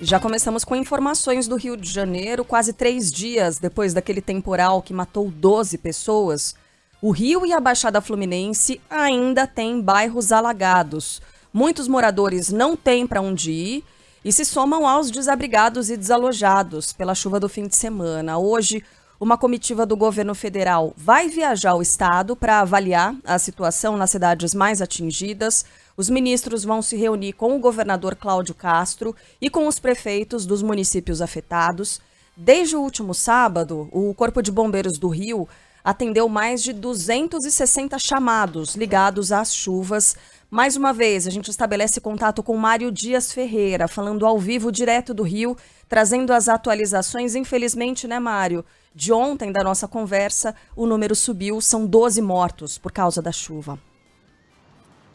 Já começamos com informações do Rio de Janeiro. Quase 3 dias depois daquele temporal que matou 12 pessoas, o Rio e a Baixada Fluminense ainda têm bairros alagados. Muitos moradores não têm para onde ir e se somam aos desabrigados e desalojados pela chuva do fim de semana. Hoje, uma comitiva do governo federal vai viajar ao estado para avaliar a situação nas cidades mais atingidas. Os ministros vão se reunir com o governador Cláudio Castro e com os prefeitos dos municípios afetados. Desde o último sábado, o Corpo de Bombeiros do Rio atendeu mais de 260 chamados ligados às chuvas. Mais uma vez, a gente estabelece contato com Mário Dias Ferreira, falando ao vivo direto do Rio, trazendo as atualizações. Infelizmente, né, Mário? De ontem, da nossa conversa, o número subiu, são 12 mortos por causa da chuva.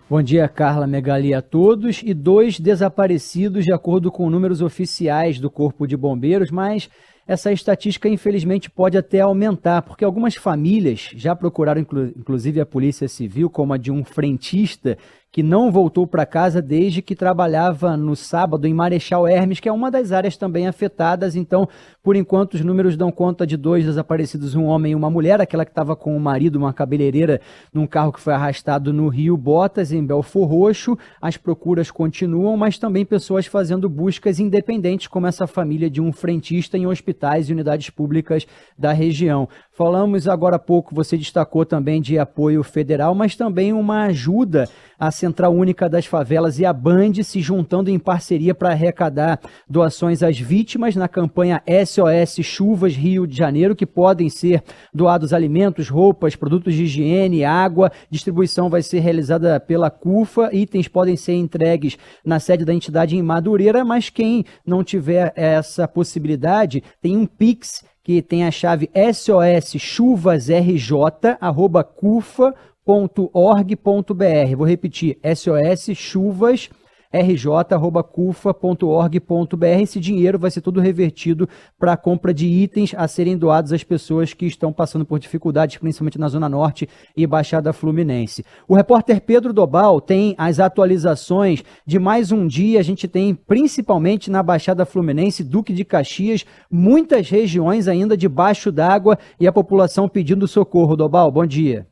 Bom dia, Carla, Megali, a todos. E 2 desaparecidos, de acordo com números oficiais do Corpo de Bombeiros, mas essa estatística, infelizmente, pode até aumentar, porque algumas famílias já procuraram, inclusive a Polícia Civil, como a de um frentista que não voltou para casa desde que trabalhava no sábado em Marechal Hermes, que é uma das áreas também afetadas. Então, por enquanto, os números dão conta de 2 desaparecidos, um homem e uma mulher, aquela que estava com o marido, uma cabeleireira, num carro que foi arrastado no Rio Botas, em Belfor Roxo. As procuras continuam, mas também pessoas fazendo buscas independentes, como essa família de um frentista em hospitais e unidades públicas da região. Falamos agora há pouco, você destacou também de apoio federal, mas também uma ajuda à Central Única das Favelas e a Band se juntando em parceria para arrecadar doações às vítimas na campanha SOS Chuvas Rio de Janeiro, que podem ser doados alimentos, roupas, produtos de higiene, água. Distribuição vai ser realizada pela CUFA, itens podem ser entregues na sede da entidade em Madureira, mas quem não tiver essa possibilidade, tem um Pix que tem a chave soschuvasrj@cufa.org.br. Vou repetir, soschuvasrj@cufa.org.br. Esse dinheiro vai ser todo revertido para a compra de itens a serem doados às pessoas que estão passando por dificuldades, principalmente na Zona Norte e Baixada Fluminense. O repórter Pedro Dobal tem as atualizações de mais um dia. A gente tem, principalmente na Baixada Fluminense, Duque de Caxias, muitas regiões ainda debaixo d'água e a população pedindo socorro. Dobal, bom dia.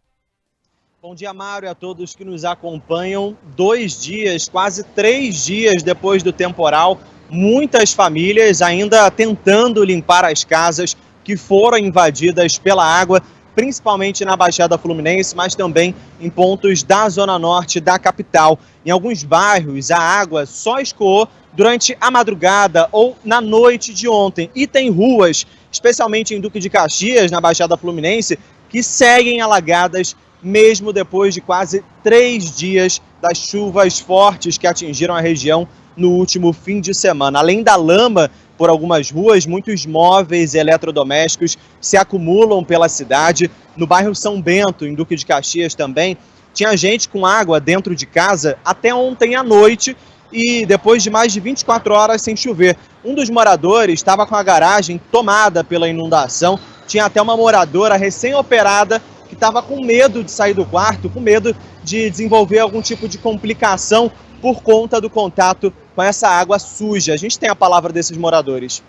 Bom dia, Mário, e a todos que nos acompanham. 2 dias, quase 3 dias depois do temporal, muitas famílias ainda tentando limpar as casas que foram invadidas pela água, principalmente na Baixada Fluminense, mas também em pontos da Zona Norte da capital. Em alguns bairros, a água só escoou durante a madrugada ou na noite de ontem. E tem ruas, especialmente em Duque de Caxias, na Baixada Fluminense, que seguem alagadas mesmo depois de quase 3 dias das chuvas fortes que atingiram a região no último fim de semana. Além da lama por algumas ruas, muitos móveis e eletrodomésticos se acumulam pela cidade. No bairro São Bento, em Duque de Caxias também, tinha gente com água dentro de casa até ontem à noite e depois de mais de 24 horas sem chover. Um dos moradores estava com a garagem tomada pela inundação. Tinha até uma moradora recém-operada que estava com medo de sair do quarto, com medo de desenvolver algum tipo de complicação por conta do contato com essa água suja. A gente tem a palavra desses moradores.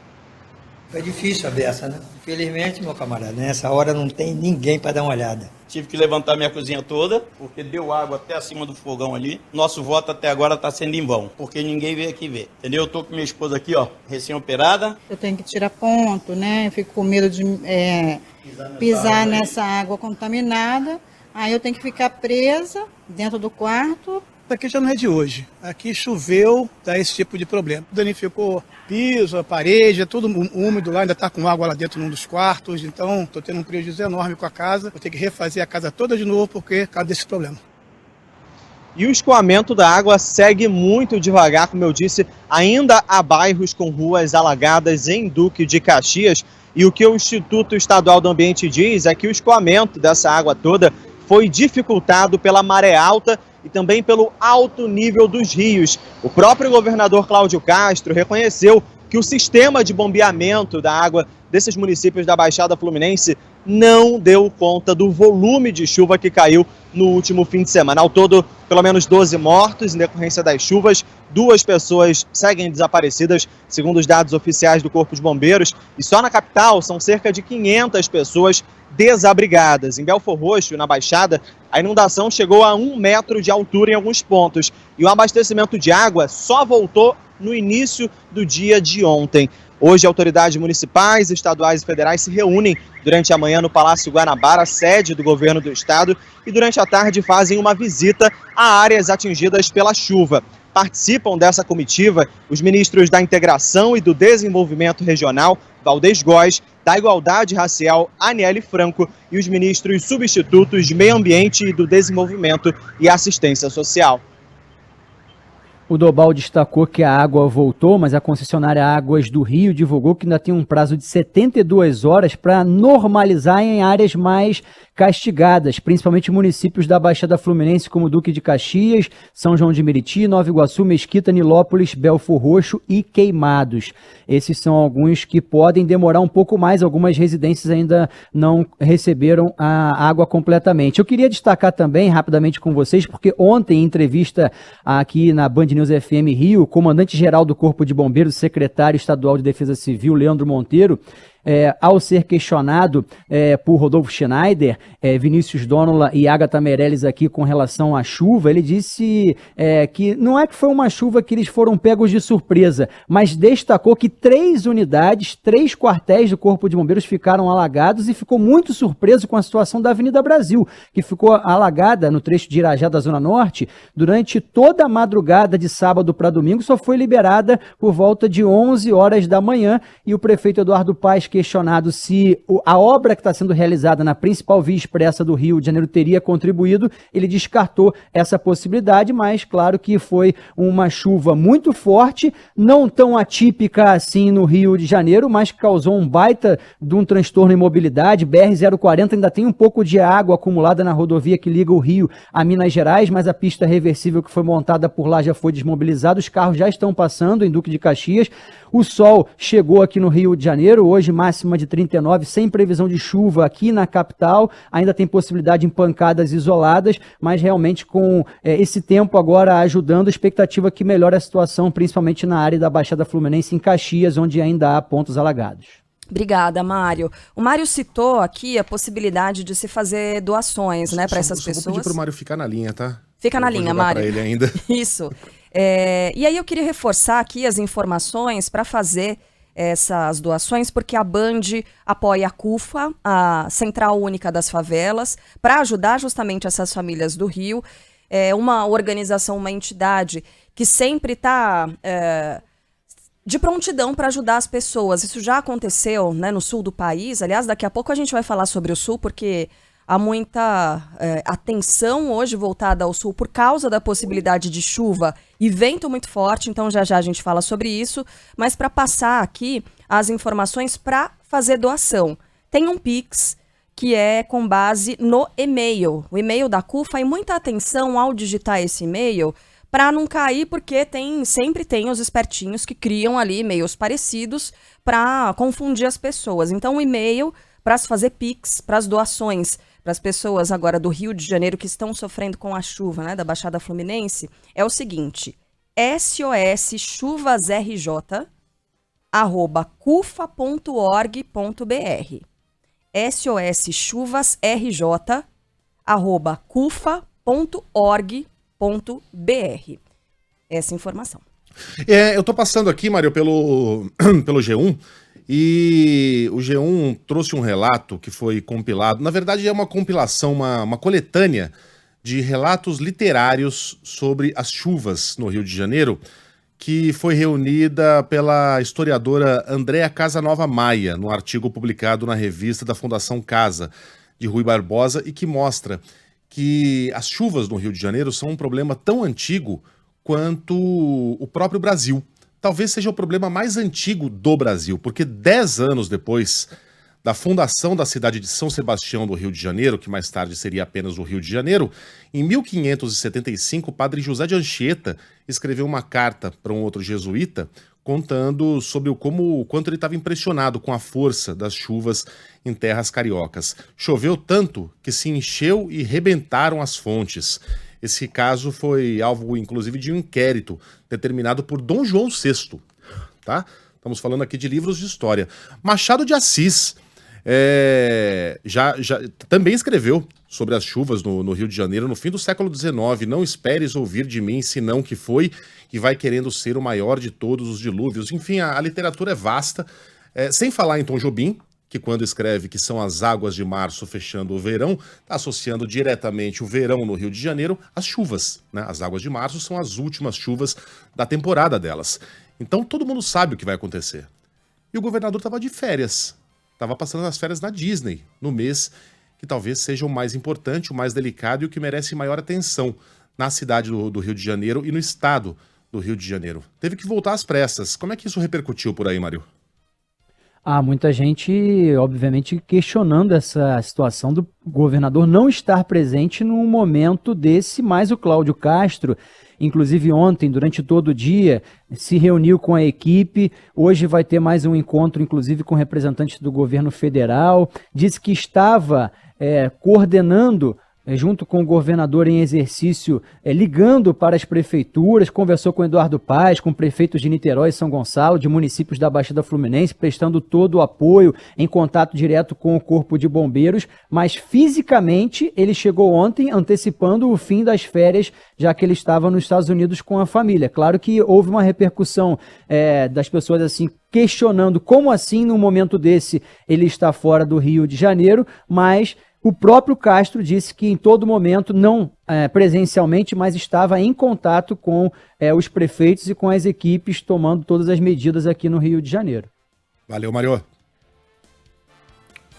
Foi difícil a beça, né? Infelizmente, meu camarada, nessa hora não tem ninguém para dar uma olhada. Tive que levantar minha cozinha toda, porque deu água até acima do fogão ali. Nosso voto até agora está sendo em vão, porque ninguém veio aqui ver, entendeu? Eu tô com minha esposa aqui, ó, recém-operada. Eu tenho que tirar ponto, né? Eu fico com medo de pisar nessa água contaminada. Aí eu tenho que ficar presa dentro do quarto. Aqui já não é de hoje. Aqui choveu, dá esse tipo de problema. Danificou piso, a parede, é tudo úmido lá, ainda está com água lá dentro num dos quartos. Então, estou tendo um prejuízo enorme com a casa. Vou ter que refazer a casa toda de novo por causa desse problema. E o escoamento da água segue muito devagar, como eu disse. Ainda há bairros com ruas alagadas em Duque de Caxias. E o que o Instituto Estadual do Ambiente diz é que o escoamento dessa água toda foi dificultado pela maré alta e também pelo alto nível dos rios. O próprio governador Cláudio Castro reconheceu que o sistema de bombeamento da água desses municípios da Baixada Fluminense não deu conta do volume de chuva que caiu no último fim de semana. Ao todo, pelo menos 12 mortos em decorrência das chuvas, 2 pessoas seguem desaparecidas, segundo os dados oficiais do Corpo de Bombeiros, e só na capital são cerca de 500 pessoas desabrigadas. Em Belfor Roxo, na Baixada, a inundação chegou a 1 metro de altura em alguns pontos e o abastecimento de água só voltou no início do dia de ontem. Hoje, autoridades municipais, estaduais e federais se reúnem durante a manhã no Palácio Guanabara, sede do governo do estado, e durante a tarde fazem uma visita a áreas atingidas pela chuva. Participam dessa comitiva os ministros da Integração e do Desenvolvimento Regional, Valdez Góes, da Igualdade Racial, Aniele Franco, e os ministros substitutos de Meio Ambiente e do Desenvolvimento e Assistência Social. O Dobal destacou que a água voltou, mas a concessionária Águas do Rio divulgou que ainda tem um prazo de 72 horas para normalizar em áreas mais castigadas, principalmente municípios da Baixada Fluminense, como Duque de Caxias, São João de Meriti, Nova Iguaçu, Mesquita, Nilópolis, Belfor Roxo e Queimados. Esses são alguns que podem demorar um pouco mais, algumas residências ainda não receberam a água completamente. Eu queria destacar também, rapidamente com vocês, porque ontem, em entrevista aqui na Band News FM Rio, o comandante-geral do Corpo de Bombeiros, secretário estadual de Defesa Civil, Leandro Monteiro, ao ser questionado por Rodolfo Schneider, Vinícius Donola e Agatha Meirelles aqui com relação à chuva, ele disse que não é que foi uma chuva que eles foram pegos de surpresa, mas destacou que 3 unidades, 3 quartéis do Corpo de Bombeiros ficaram alagados e ficou muito surpreso com a situação da Avenida Brasil, que ficou alagada no trecho de Irajá da Zona Norte durante toda a madrugada de sábado para domingo, só foi liberada por volta de 11 horas da manhã, e o prefeito Eduardo Paes, questionado se a obra que está sendo realizada na principal via expressa do Rio de Janeiro teria contribuído, ele descartou essa possibilidade, mas claro que foi uma chuva muito forte, não tão atípica assim no Rio de Janeiro, mas causou um baita de um transtorno em mobilidade. BR-040 ainda tem um pouco de água acumulada na rodovia que liga o Rio a Minas Gerais, mas a pista reversível que foi montada por lá já foi desmobilizada, os carros já estão passando em Duque de Caxias. O sol chegou aqui no Rio de Janeiro, hoje máxima de 39, sem previsão de chuva aqui na capital, ainda tem possibilidade em pancadas isoladas, mas realmente com esse tempo agora ajudando, a expectativa que melhore a situação, principalmente na área da Baixada Fluminense, em Caxias, onde ainda há pontos alagados. Obrigada, Mário. O Mário citou aqui a possibilidade de se fazer doações, né, para essas pessoas. Vou pedir pro Mário ficar na linha, tá? Fica na linha, Mário. Pra ele ainda. Isso. E aí eu queria reforçar aqui as informações para fazer essas doações, porque a Band apoia a CUFA, a Central Única das Favelas, para ajudar justamente essas famílias do Rio. É uma organização, uma entidade que sempre está de prontidão para ajudar as pessoas. Isso já aconteceu, né, no sul do país. Aliás, daqui a pouco a gente vai falar sobre o sul, porque há muita atenção hoje voltada ao sul por causa da possibilidade de chuva e vento muito forte, então já já a gente fala sobre isso, mas para passar aqui as informações para fazer doação. Tem um Pix que é com base no e-mail, o e-mail da CUFA, e muita atenção ao digitar esse e-mail para não cair, porque sempre tem os espertinhos que criam ali e-mails parecidos para confundir as pessoas. Então o e-mail para se fazer Pix, para as doações, para as pessoas agora do Rio de Janeiro que estão sofrendo com a chuva, né, da Baixada Fluminense, é o seguinte: soschuvasrj@cufa.org.br. soschuvasrj@cufa.org.br. Essa informação. Eu tô passando aqui, Mário, pelo G1, e o G1 trouxe um relato que foi compilado. Na verdade, é uma compilação, uma coletânea de relatos literários sobre as chuvas no Rio de Janeiro, que foi reunida pela historiadora Andréa Casanova Maia, num artigo publicado na revista da Fundação Casa, de Rui Barbosa, e que mostra que as chuvas no Rio de Janeiro são um problema tão antigo quanto o próprio Brasil. Talvez seja o problema mais antigo do Brasil, porque 10 anos depois da fundação da cidade de São Sebastião do Rio de Janeiro, que mais tarde seria apenas o Rio de Janeiro, em 1575, o padre José de Anchieta escreveu uma carta para um outro jesuíta contando sobre o quanto ele estava impressionado com a força das chuvas em terras cariocas. Choveu tanto que se encheu e rebentaram as fontes. Esse caso foi alvo, inclusive, de um inquérito determinado por Dom João VI, tá? Estamos falando aqui de livros de história. Machado de Assis já também escreveu sobre as chuvas no Rio de Janeiro no fim do século XIX. Não esperes ouvir de mim, senão que foi e vai querendo ser o maior de todos os dilúvios. Enfim, a literatura é vasta. Sem falar em Tom Jobim, que quando escreve que são as águas de março fechando o verão, está associando diretamente o verão no Rio de Janeiro às chuvas, né? As águas de março são as últimas chuvas da temporada delas. Então todo mundo sabe o que vai acontecer. E o governador estava de férias, estava passando as férias na Disney, no mês que talvez seja o mais importante, o mais delicado e o que merece maior atenção na cidade do Rio de Janeiro e no estado do Rio de Janeiro. Teve que voltar às pressas. Como é que isso repercutiu por aí, Mário? Muita gente, obviamente, questionando essa situação do governador não estar presente num momento desse, mas o Cláudio Castro, inclusive ontem, durante todo o dia, se reuniu com a equipe. Hoje vai ter mais um encontro, inclusive, com representantes do governo federal. Disse que estava coordenando, junto com o governador em exercício, ligando para as prefeituras, conversou com Eduardo Paes, com prefeitos de Niterói e São Gonçalo, de municípios da Baixada Fluminense, prestando todo o apoio, em contato direto com o Corpo de Bombeiros, mas fisicamente ele chegou ontem antecipando o fim das férias, já que ele estava nos Estados Unidos com a família. Claro que houve uma repercussão das pessoas assim, questionando como assim, num momento desse, ele está fora do Rio de Janeiro, mas o próprio Castro disse que em todo momento, não presencialmente, mas estava em contato com os prefeitos e com as equipes, tomando todas as medidas aqui no Rio de Janeiro. Valeu, Mário.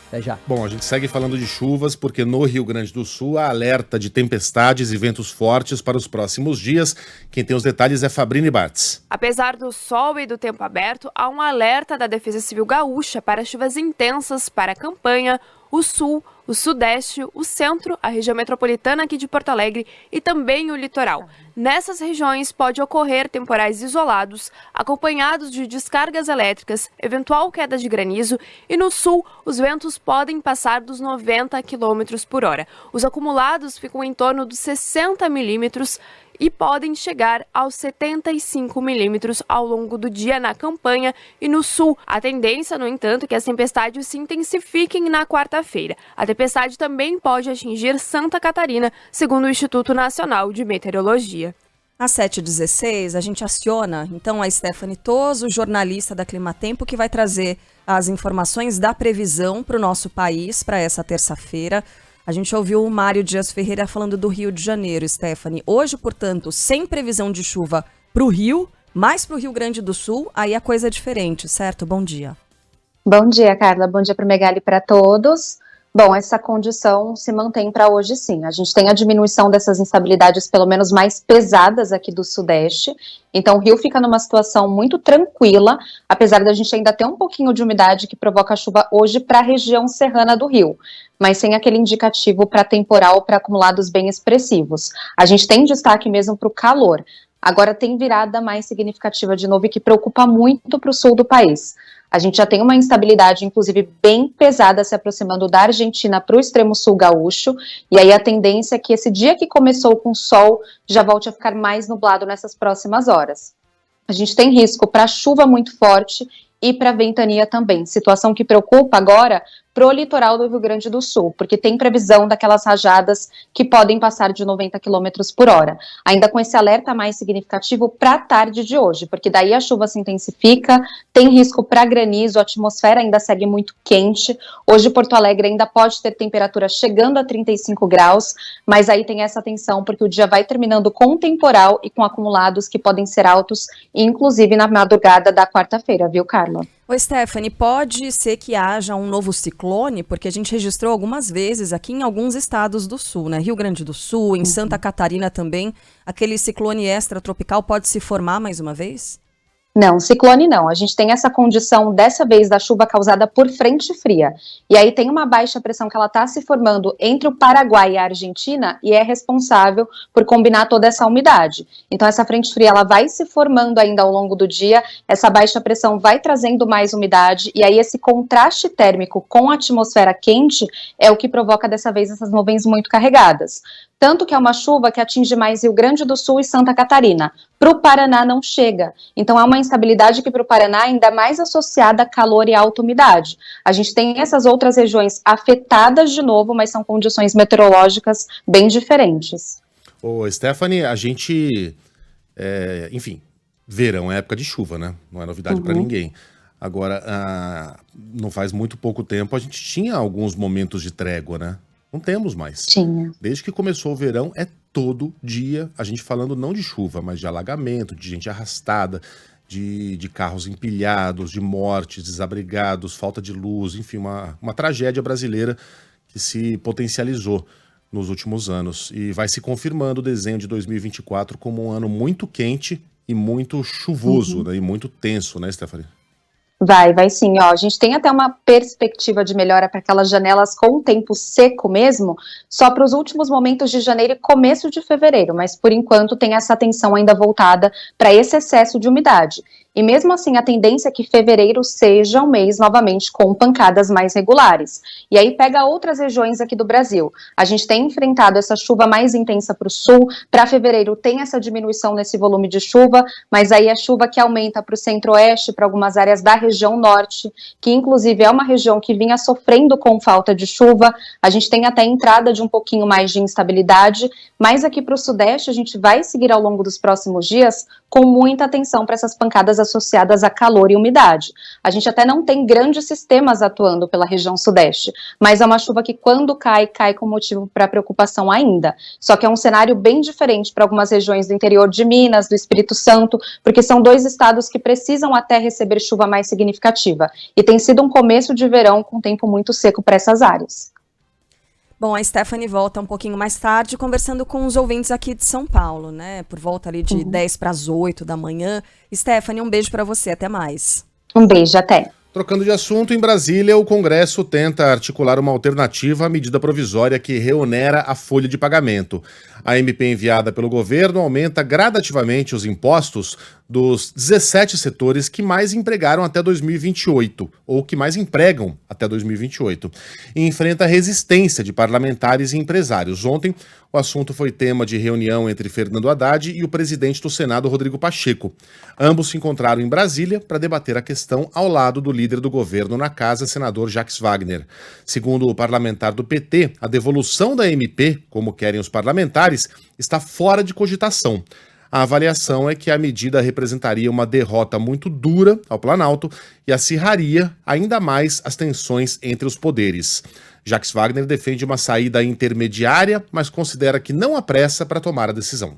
Até já. Bom, a gente segue falando de chuvas, porque no Rio Grande do Sul há alerta de tempestades e ventos fortes para os próximos dias. Quem tem os detalhes é Fabrini Bartz. Apesar do sol e do tempo aberto, há um alerta da Defesa Civil Gaúcha para chuvas intensas para a campanha, o sul, o sudeste, o centro, a região metropolitana aqui de Porto Alegre e também o litoral. Nessas regiões pode ocorrer temporais isolados, acompanhados de descargas elétricas, eventual queda de granizo e no sul os ventos podem passar dos 90 km por hora. Os acumulados ficam em torno dos 60 milímetros e podem chegar aos 75 milímetros ao longo do dia na campanha e no sul. A tendência, no entanto, é que as tempestades se intensifiquem na quarta-feira. A tempestade também pode atingir Santa Catarina, segundo o Instituto Nacional de Meteorologia. Às 7h16, a gente aciona, então, a Stephanie Toso, jornalista da Climatempo, que vai trazer as informações da previsão para o nosso país para essa terça-feira. A gente ouviu o Mário Dias Ferreira falando do Rio de Janeiro, Stephanie. Hoje, portanto, sem previsão de chuva para o Rio, mais para o Rio Grande do Sul, aí a coisa é diferente, certo? Bom dia. Bom dia, Carla. Bom dia para o Megali e para todos. Bom, essa condição se mantém para hoje, sim. A gente tem a diminuição dessas instabilidades, pelo menos mais pesadas aqui do Sudeste. Então, o Rio fica numa situação muito tranquila, apesar da gente ainda ter um pouquinho de umidade que provoca chuva hoje para a região serrana do Rio, mas sem aquele indicativo para temporal, para acumulados bem expressivos. A gente tem destaque mesmo para o calor. Agora tem virada mais significativa de novo e que preocupa muito para o sul do país. A gente já tem uma instabilidade, inclusive, bem pesada se aproximando da Argentina para o extremo sul gaúcho, e aí a tendência é que esse dia que começou com sol já volte a ficar mais nublado nessas próximas horas. A gente tem risco para chuva muito forte e para ventania também, situação que preocupa agora pro litoral do Rio Grande do Sul, porque tem previsão daquelas rajadas que podem passar de 90 km por hora, ainda com esse alerta mais significativo para a tarde de hoje, porque daí a chuva se intensifica, tem risco para granizo, a atmosfera ainda segue muito quente. Hoje Porto Alegre ainda pode ter temperatura chegando a 35 graus, mas aí tem essa tensão, porque o dia vai terminando com temporal e com acumulados que podem ser altos, inclusive na madrugada da quarta-feira, viu, Carla? Ô, Stephanie, pode ser que haja um novo ciclone, porque a gente registrou algumas vezes aqui em alguns estados do sul, né? Rio Grande do Sul, em Santa Catarina também, aquele ciclone extratropical pode se formar mais uma vez? Não, ciclone não. A gente tem essa condição, dessa vez, da chuva causada por frente fria. E aí tem uma baixa pressão que ela está se formando entre o Paraguai e a Argentina e é responsável por combinar toda essa umidade. Então essa frente fria, ela vai se formando ainda ao longo do dia, essa baixa pressão vai trazendo mais umidade e aí esse contraste térmico com a atmosfera quente é o que provoca dessa vez essas nuvens muito carregadas. Tanto que é uma chuva que atinge mais Rio Grande do Sul e Santa Catarina. Para o Paraná não chega. Então é uma instabilidade que para o Paraná é ainda mais associada a calor e alta umidade. A gente tem essas outras regiões afetadas de novo, mas são condições meteorológicas bem diferentes. Ô, Stephanie, a gente, enfim, verão é época de chuva, né? Não é novidade para ninguém. Agora, não faz muito pouco tempo, a gente tinha alguns momentos de trégua, né? Não temos mais. Tinha. Desde que começou o verão, é todo dia, a gente falando não de chuva, mas de alagamento, de gente arrastada, de carros empilhados, de mortes, desabrigados, falta de luz, enfim, uma tragédia brasileira que se potencializou nos últimos anos. E vai se confirmando o desenho de 2024 como um ano muito quente e muito chuvoso, né, e muito tenso, né, Stephanie? Vai sim, ó, a gente tem até uma perspectiva de melhora para aquelas janelas com o tempo seco mesmo, só para os últimos momentos de janeiro e começo de fevereiro, mas por enquanto tem essa atenção ainda voltada para esse excesso de umidade. E mesmo assim, a tendência é que fevereiro seja um mês novamente com pancadas mais regulares. E aí pega outras regiões aqui do Brasil. A gente tem enfrentado essa chuva mais intensa para o sul, para fevereiro tem essa diminuição nesse volume de chuva, mas aí a chuva que aumenta para o centro-oeste, para algumas áreas da região norte, que inclusive é uma região que vinha sofrendo com falta de chuva. A gente tem até entrada de um pouquinho mais de instabilidade, mas aqui para o sudeste a gente vai seguir ao longo dos próximos dias com muita atenção para essas pancadas associadas a calor e umidade. A gente até não tem grandes sistemas atuando pela região sudeste, mas é uma chuva que quando cai com motivo para preocupação ainda. Só que é um cenário bem diferente para algumas regiões do interior de Minas, do Espírito Santo, porque são dois estados que precisam até receber chuva mais significativa. E tem sido um começo de verão com tempo muito seco para essas áreas. Bom, a Stephanie volta um pouquinho mais tarde, conversando com os ouvintes aqui de São Paulo, né? Por volta ali de 10 para as 8 da manhã. Stephanie, um beijo para você, até mais. Um beijo, até. Trocando de assunto, em Brasília, o Congresso tenta articular uma alternativa à medida provisória que reonera a folha de pagamento. A MP enviada pelo governo aumenta gradativamente os impostos dos 17 setores que mais empregaram até 2028, ou que mais empregam até 2028, e enfrenta resistência de parlamentares e empresários. Ontem, o assunto foi tema de reunião entre Fernando Haddad e o presidente do Senado, Rodrigo Pacheco. Ambos se encontraram em Brasília para debater a questão ao lado do líder do governo na casa, senador Jacques Wagner. Segundo o parlamentar do PT, a devolução da MP, como querem os parlamentares, está fora de cogitação. A avaliação é que a medida representaria uma derrota muito dura ao Planalto e acirraria ainda mais as tensões entre os poderes. Jacques Wagner defende uma saída intermediária, mas considera que não há pressa para tomar a decisão.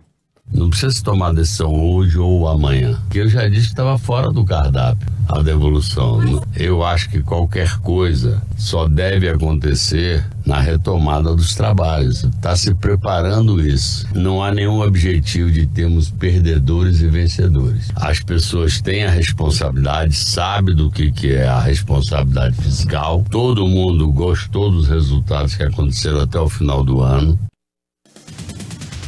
Não precisa se tomar decisão hoje ou amanhã, porque eu já disse que estava fora do cardápio a devolução. Eu acho que qualquer coisa só deve acontecer na retomada dos trabalhos. Está se preparando isso. Não há nenhum objetivo de termos perdedores e vencedores. As pessoas têm a responsabilidade, sabem do que é a responsabilidade fiscal. Todo mundo gostou dos resultados que aconteceram até o final do ano.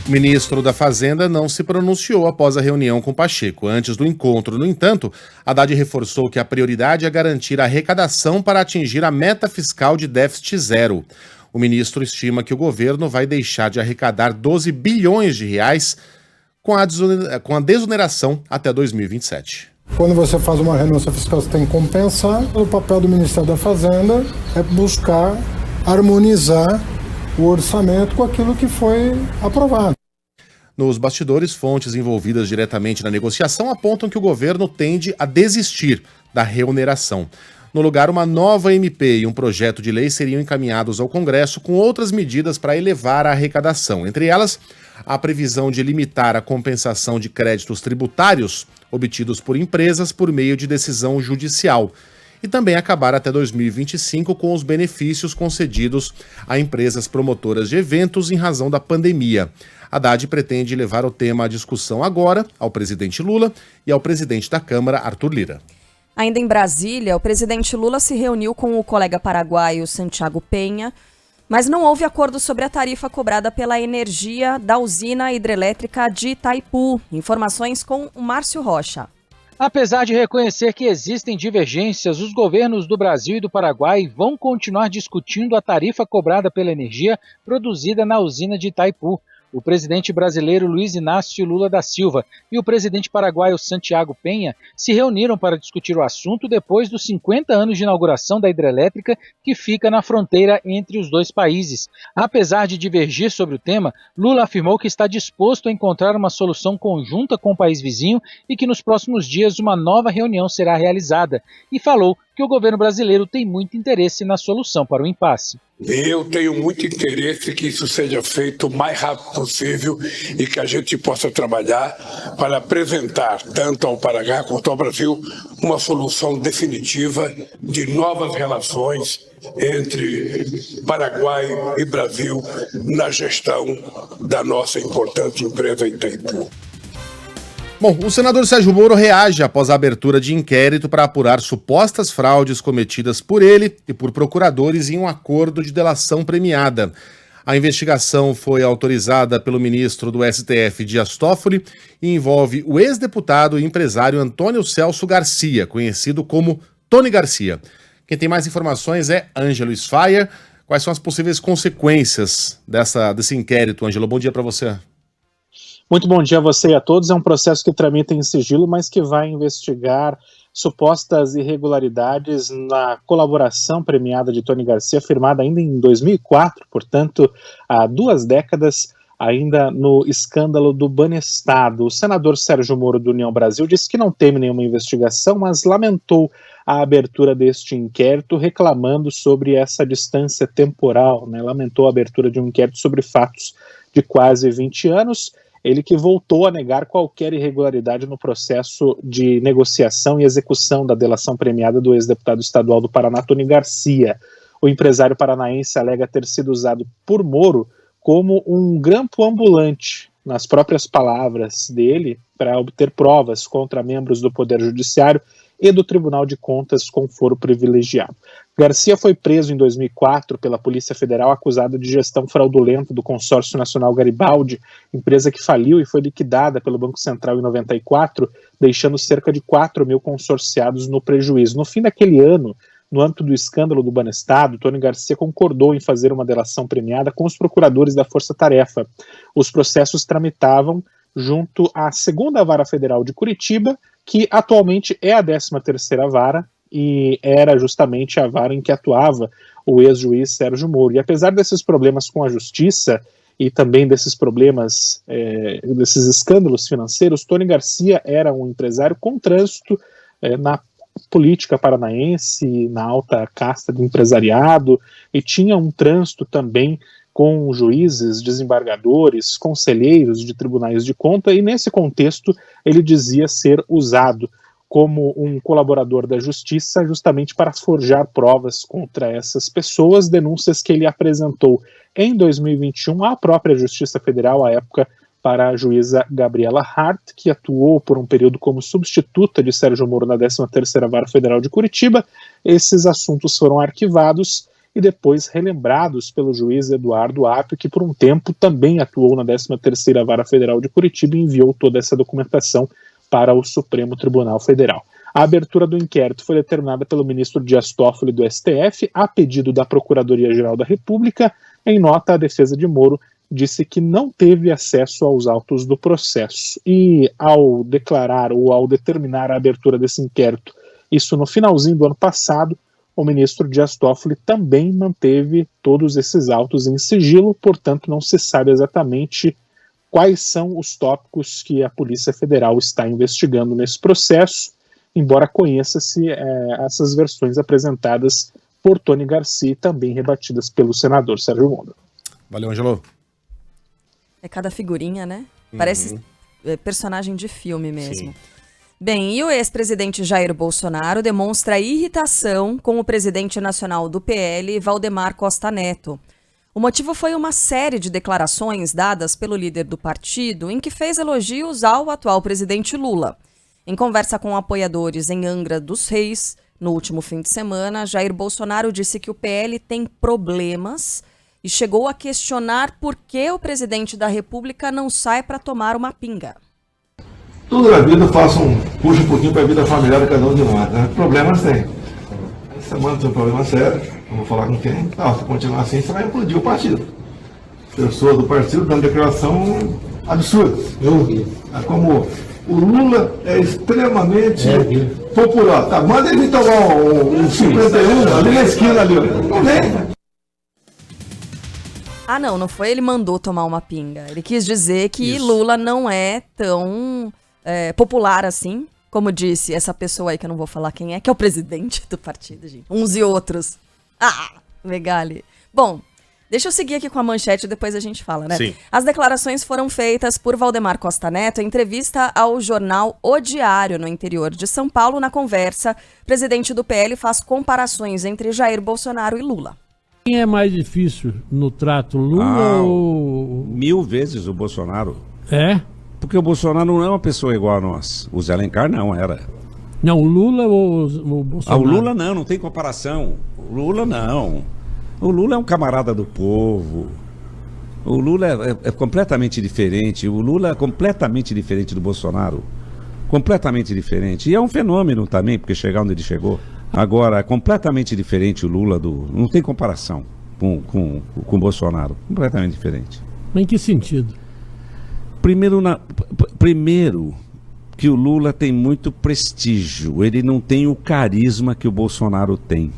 O ministro da Fazenda não se pronunciou após a reunião com Pacheco. Antes do encontro, no entanto, Haddad reforçou que a prioridade é garantir a arrecadação para atingir a meta fiscal de déficit zero. O ministro estima que o governo vai deixar de arrecadar 12 bilhões de reais com a desoneração até 2027. Quando você faz uma renúncia fiscal, você tem que compensar. O papel do Ministério da Fazenda é buscar harmonizar o orçamento com aquilo que foi aprovado. Nos bastidores, fontes envolvidas diretamente na negociação apontam que o governo tende a desistir da reoneração. No lugar, uma nova MP e um projeto de lei seriam encaminhados ao Congresso com outras medidas para elevar a arrecadação. Entre elas, a previsão de limitar a compensação de créditos tributários obtidos por empresas por meio de decisão judicial. E também acabar até 2025 com os benefícios concedidos a empresas promotoras de eventos em razão da pandemia. Haddad pretende levar o tema à discussão agora ao presidente Lula e ao presidente da Câmara, Arthur Lira. Ainda em Brasília, o presidente Lula se reuniu com o colega paraguaio Santiago Penha, mas não houve acordo sobre a tarifa cobrada pela energia da usina hidrelétrica de Itaipu. Informações com o Márcio Rocha. Apesar de reconhecer que existem divergências, os governos do Brasil e do Paraguai vão continuar discutindo a tarifa cobrada pela energia produzida na usina de Itaipu. O presidente brasileiro Luiz Inácio Lula da Silva e o presidente paraguaio Santiago Penha se reuniram para discutir o assunto depois dos 50 anos de inauguração da hidrelétrica que fica na fronteira entre os dois países. Apesar de divergir sobre o tema, Lula afirmou que está disposto a encontrar uma solução conjunta com o país vizinho e que nos próximos dias uma nova reunião será realizada. E falou que o governo brasileiro tem muito interesse na solução para o impasse. Eu tenho muito interesse que isso seja feito o mais rápido possível e que a gente possa trabalhar para apresentar tanto ao Paraguai quanto ao Brasil uma solução definitiva de novas relações entre Paraguai e Brasil na gestão da nossa importante empresa Itaipu. Bom, o senador Sérgio Moro reage após a abertura de inquérito para apurar supostas fraudes cometidas por ele e por procuradores em um acordo de delação premiada. A investigação foi autorizada pelo ministro do STF, Dias Toffoli, e envolve o ex-deputado e empresário Antônio Celso Garcia, conhecido como Tony Garcia. Quem tem mais informações é Ângelo Sfayer. Quais são as possíveis consequências desse inquérito, Ângelo? Bom dia para você. Muito bom dia a você e a todos. É um processo que tramita em sigilo, mas que vai investigar supostas irregularidades na colaboração premiada de Tony Garcia, firmada ainda em 2004, portanto, há 2 décadas, ainda no escândalo do Banestado. O senador Sérgio Moro, do União Brasil, disse que não teme nenhuma investigação, mas lamentou a abertura deste inquérito, reclamando sobre essa distância temporal, né? Lamentou a abertura de um inquérito sobre fatos de quase 20 anos. Ele que voltou a negar qualquer irregularidade no processo de negociação e execução da delação premiada do ex-deputado estadual do Paraná, Tony Garcia. O empresário paranaense alega ter sido usado por Moro como um grampo ambulante, nas próprias palavras dele, para obter provas contra membros do Poder Judiciário e do Tribunal de Contas com foro privilegiado. Garcia foi preso em 2004 pela Polícia Federal acusado de gestão fraudulenta do Consórcio Nacional Garibaldi, empresa que faliu e foi liquidada pelo Banco Central em 94, deixando cerca de 4 mil consorciados no prejuízo. No fim daquele ano, no âmbito do escândalo do Banestado, Tony Garcia concordou em fazer uma delação premiada com os procuradores da Força Tarefa. Os processos tramitavam junto à 2ª Vara Federal de Curitiba, que atualmente é a 13ª Vara, e era justamente a vara em que atuava o ex-juiz Sérgio Moro. E apesar desses problemas com a justiça e também desses problemas, desses escândalos financeiros, Tony Garcia era um empresário com trânsito na política paranaense, na alta casta do empresariado, e tinha um trânsito também com juízes, desembargadores, conselheiros de tribunais de conta, e nesse contexto ele dizia ser usado como um colaborador da justiça justamente para forjar provas contra essas pessoas, denúncias que ele apresentou em 2021 à própria Justiça Federal, à época para a juíza Gabriela Hart, que atuou por um período como substituta de Sérgio Moro na 13ª Vara Federal de Curitiba. Esses assuntos foram arquivados e depois relembrados pelo juiz Eduardo Apio, que por um tempo também atuou na 13ª Vara Federal de Curitiba e enviou toda essa documentação para o Supremo Tribunal Federal. A abertura do inquérito foi determinada pelo ministro Dias Toffoli do STF, a pedido da Procuradoria-Geral da República. Em nota, a defesa de Moro disse que não teve acesso aos autos do processo. E ao declarar ou ao determinar a abertura desse inquérito, isso no finalzinho do ano passado, o ministro Dias Toffoli também manteve todos esses autos em sigilo, portanto não se sabe exatamente quais são os tópicos que a Polícia Federal está investigando nesse processo, embora conheça-se essas versões apresentadas por Tony Garcia e também rebatidas pelo senador Sérgio Moro. Valeu, Ângelo. É cada figurinha, né? Parece personagem de filme mesmo. Sim. Bem, e o ex-presidente Jair Bolsonaro demonstra irritação com o presidente nacional do PL, Valdemar Costa Neto. O motivo foi uma série de declarações dadas pelo líder do partido em que fez elogios ao atual presidente Lula. Em conversa com apoiadores em Angra dos Reis, no último fim de semana, Jair Bolsonaro disse que o PL tem problemas e chegou a questionar por que o presidente da República não sai para tomar uma pinga. Tudo na vida puxa um pouquinho para a vida familiar de cada um de nós, né? Problemas tem. Essa semana tem um problema sério, não vou falar com quem. Não, se continuar assim, você vai implodir o partido. Pessoas do partido dando declaração absurda. Como o Lula é extremamente popular. Tá, manda ele tomar um 51 ali na esquina ali. Não vem. Ah, não foi ele mandou tomar uma pinga. Ele quis dizer que Lula não é tão popular assim, como disse essa pessoa aí, que eu não vou falar quem é, que é o presidente do partido, gente. Uns e outros. Megali. Bom, deixa eu seguir aqui com a manchete e depois a gente fala, né? Sim. As declarações foram feitas por Valdemar Costa Neto em entrevista ao jornal O Diário, no interior de São Paulo. Na conversa, o presidente do PL faz comparações entre Jair Bolsonaro e Lula. Quem é mais difícil no trato, Lula ou... 1000 vezes o Bolsonaro. É? Porque o Bolsonaro não é uma pessoa igual a nós. O Zé Alencar não era. Não, o Lula ou o Bolsonaro? O Lula não tem comparação. O Lula não. O Lula é um camarada do povo. O Lula é completamente diferente. O Lula é completamente diferente do Bolsonaro. Completamente diferente. E é um fenômeno também, porque chegar onde ele chegou. Agora, é completamente diferente o Lula não tem comparação com o Bolsonaro. Completamente diferente. Mas em que sentido? Primeiro, que o Lula tem muito prestígio. Ele não tem o carisma que o Bolsonaro tem.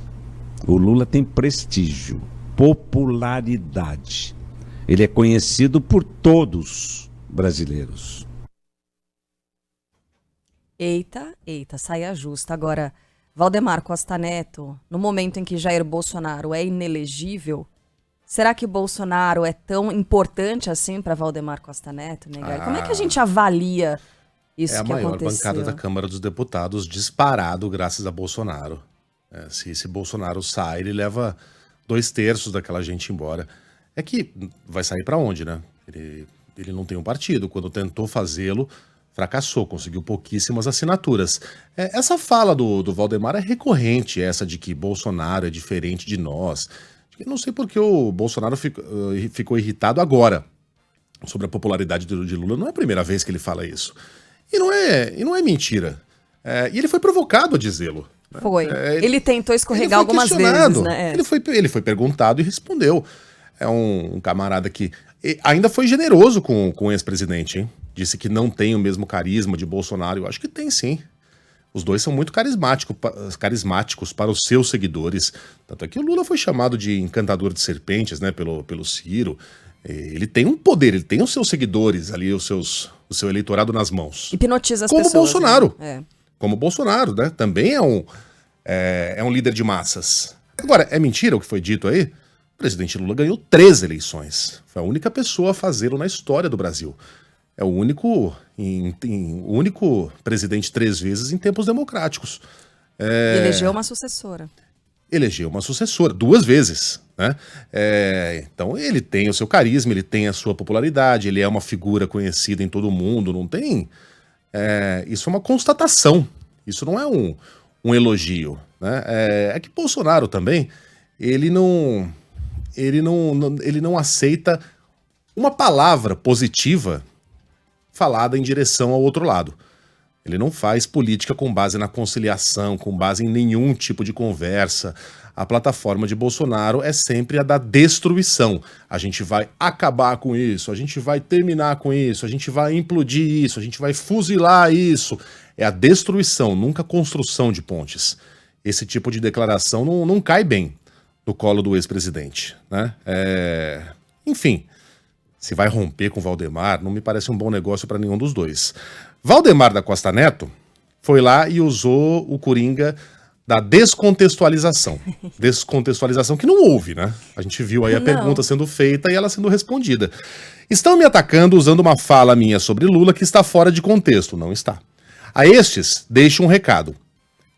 O Lula tem prestígio, popularidade. Ele é conhecido por todos brasileiros. Eita, saia justa. Agora, Valdemar Costa Neto, no momento em que Jair Bolsonaro é inelegível, será que Bolsonaro é tão importante assim para Valdemar Costa Neto, Megali? Como é que a gente avalia isso que aconteceu? É a maior bancada da Câmara dos Deputados disparado graças a Bolsonaro. Se Bolsonaro sai, ele leva 2/3 daquela gente embora. É que vai sair para onde, né? Ele não tem um partido. Quando tentou fazê-lo, fracassou, conseguiu pouquíssimas assinaturas. Essa fala do Valdemar é recorrente, essa de que Bolsonaro é diferente de nós. Eu não sei porque o Bolsonaro ficou irritado agora sobre a popularidade de Lula. Não é a primeira vez que ele fala isso. E não é mentira. E ele foi provocado a dizê-lo. Foi. Ele tentou escorregar algumas vezes, né? Ele foi perguntado e respondeu. É um camarada que ainda foi generoso com o ex-presidente, hein? Disse que não tem o mesmo carisma de Bolsonaro. Eu acho que tem, sim. Os dois são muito carismáticos para os seus seguidores. Tanto é que o Lula foi chamado de encantador de serpentes, né, pelo Ciro. Ele tem um poder, ele tem os seus seguidores ali, o seu eleitorado nas mãos. Hipnotiza as como pessoas. Como Bolsonaro. Né? Como Bolsonaro, né? Também é um líder de massas. Agora, é mentira o que foi dito aí? O presidente Lula ganhou 3 eleições. Foi a única pessoa a fazê-lo na história do Brasil. É o único presidente 3 vezes em tempos democráticos. Elegeu uma sucessora. Elegeu uma sucessora 2 vezes. Né? Então ele tem o seu carisma, ele tem a sua popularidade, ele é uma figura conhecida em todo o mundo, não tem... isso é uma constatação, isso não é um elogio. Né? É que Bolsonaro também, ele não aceita uma palavra positiva falada em direção ao outro lado. Ele não faz política com base na conciliação, com base em nenhum tipo de conversa. A plataforma de Bolsonaro é sempre a da destruição. A gente vai acabar com isso, a gente vai terminar com isso, a gente vai implodir isso, a gente vai fuzilar isso. É a destruição, nunca a construção de pontes. Esse tipo de declaração não cai bem no colo do ex-presidente. Né? Enfim, se vai romper com o Valdemar, não me parece um bom negócio para nenhum dos dois. Valdemar da Costa Neto foi lá e usou o coringa da descontextualização. Descontextualização que não houve, né? A gente viu aí a pergunta sendo feita e ela sendo respondida. Estão me atacando usando uma fala minha sobre Lula que está fora de contexto. Não está. A estes, deixo um recado.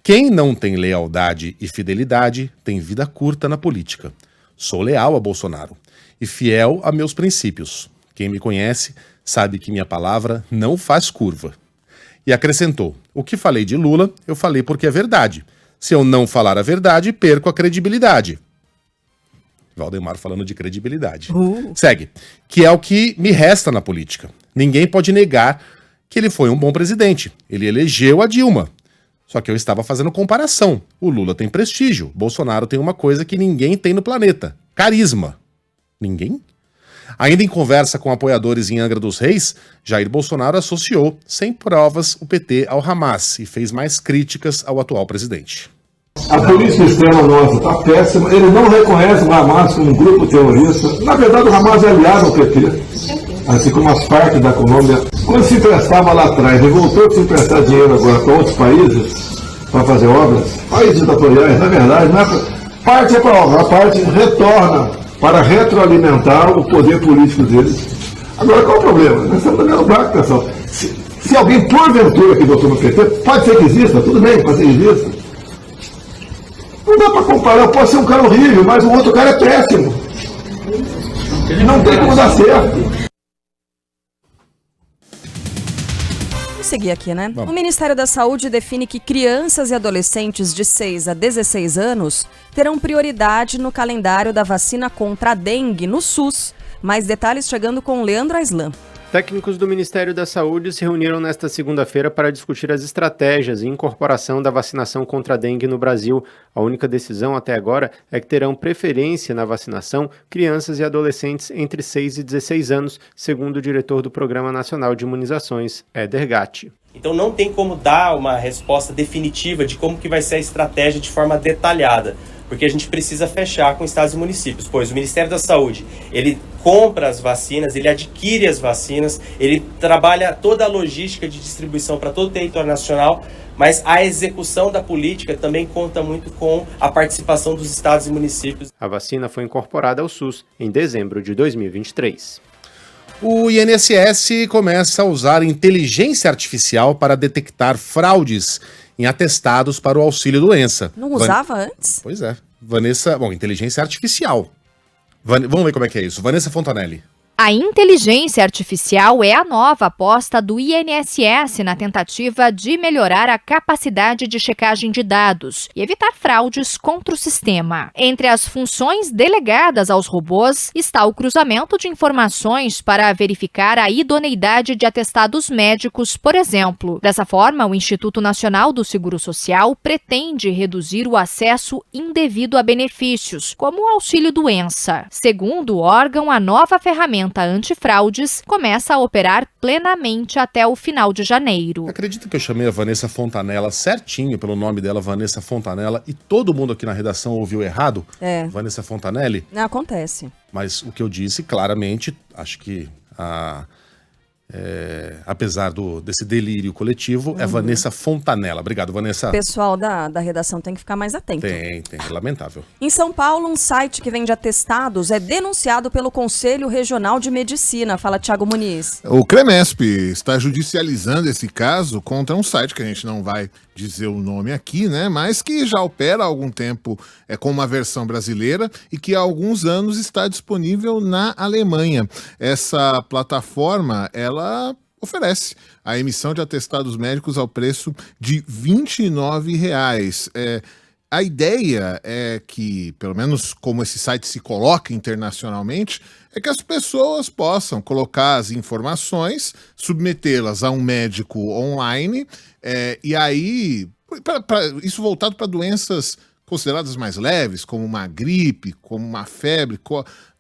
Quem não tem lealdade e fidelidade tem vida curta na política. Sou leal a Bolsonaro. e fiel a meus princípios. Quem me conhece sabe que minha palavra não faz curva. E acrescentou: o que falei de Lula, eu falei porque é verdade. Se eu não falar a verdade, perco a credibilidade. Valdemar falando de credibilidade. Segue. Que é o que me resta na política. Ninguém pode negar que ele foi um bom presidente. Ele elegeu a Dilma. Só que eu estava fazendo comparação. O Lula tem prestígio. Bolsonaro tem uma coisa que ninguém tem no planeta: carisma. Ninguém? Ainda em conversa com apoiadores em Angra dos Reis, Jair Bolsonaro associou, sem provas, o PT ao Hamas e fez mais críticas ao atual presidente. A política externa nossa está péssima, ele não reconhece o Hamas como um grupo terrorista. Na verdade, o Hamas é aliado ao PT, assim como as partes da Colômbia. Quando se emprestava lá atrás e voltou a se emprestar dinheiro agora para outros países, para fazer obras, países ditatoriais, na verdade, não é parte é para obra, a parte retorna para retroalimentar o poder político deles. Agora, qual é o problema? Nós estamos dando barco, pessoal. Se alguém, porventura, que votou no PT, pode ser que exista, tudo bem, pode ser que exista. Não dá para comparar, pode ser um cara horrível, mas o outro cara é péssimo. Não tem como dar certo. Vamos seguir aqui, né? O Ministério da Saúde define que crianças e adolescentes de 6 a 16 anos terão prioridade no calendário da vacina contra a dengue no SUS. Mais detalhes chegando com Leandro Aislan. Técnicos do Ministério da Saúde se reuniram nesta segunda-feira para discutir as estratégias e incorporação da vacinação contra a dengue no Brasil. A única decisão até agora é que terão preferência na vacinação crianças e adolescentes entre 6 e 16 anos, segundo o diretor do Programa Nacional de Imunizações, Éder Gatti. Então não tem como dar uma resposta definitiva de como que vai ser a estratégia de forma detalhada, porque a gente precisa fechar com estados e municípios, pois o Ministério da Saúde, ele compra as vacinas, ele adquire as vacinas, ele trabalha toda a logística de distribuição para todo o território nacional, mas a execução da política também conta muito com a participação dos estados e municípios. A vacina foi incorporada ao SUS em dezembro de 2023. O INSS começa a usar inteligência artificial para detectar fraudes em atestados para o auxílio-doença. Não usava antes? Pois é. Vanessa... Bom, inteligência artificial. Vamos ver como é que é isso. Vanessa Fontanelli. A inteligência artificial é a nova aposta do INSS na tentativa de melhorar a capacidade de checagem de dados e evitar fraudes contra o sistema. Entre as funções delegadas aos robôs está o cruzamento de informações para verificar a idoneidade de atestados médicos, por exemplo. Dessa forma, o Instituto Nacional do Seguro Social pretende reduzir o acesso indevido a benefícios, como o auxílio-doença. Segundo o órgão, a nova ferramenta antifraudes começa a operar plenamente até o final de janeiro. Acredita que eu chamei a Vanessa Fontanella certinho pelo nome dela, Vanessa Fontanella, e todo mundo aqui na redação ouviu errado? É. Vanessa Fontanelli? Não, acontece. Mas o que eu disse, claramente, acho que apesar desse delírio coletivo, é Vanessa Fontanella. Obrigado, Vanessa. O pessoal da redação tem que ficar mais atento. Tem, lamentável. Em São Paulo, um site que vende atestados é denunciado pelo Conselho Regional de Medicina. Fala, Thiago Muniz. O CREMESP está judicializando esse caso contra um site que a gente não vai dizer o nome aqui, né? Mas que já opera há algum tempo com uma versão brasileira e que há alguns anos está disponível na Alemanha. Essa plataforma, ela oferece a emissão de atestados médicos ao preço de R$ 29. A ideia é que, pelo menos como esse site se coloca internacionalmente, é que as pessoas possam colocar as informações, submetê-las a um médico online, e aí, isso voltado para doenças consideradas mais leves, como uma gripe, como uma febre,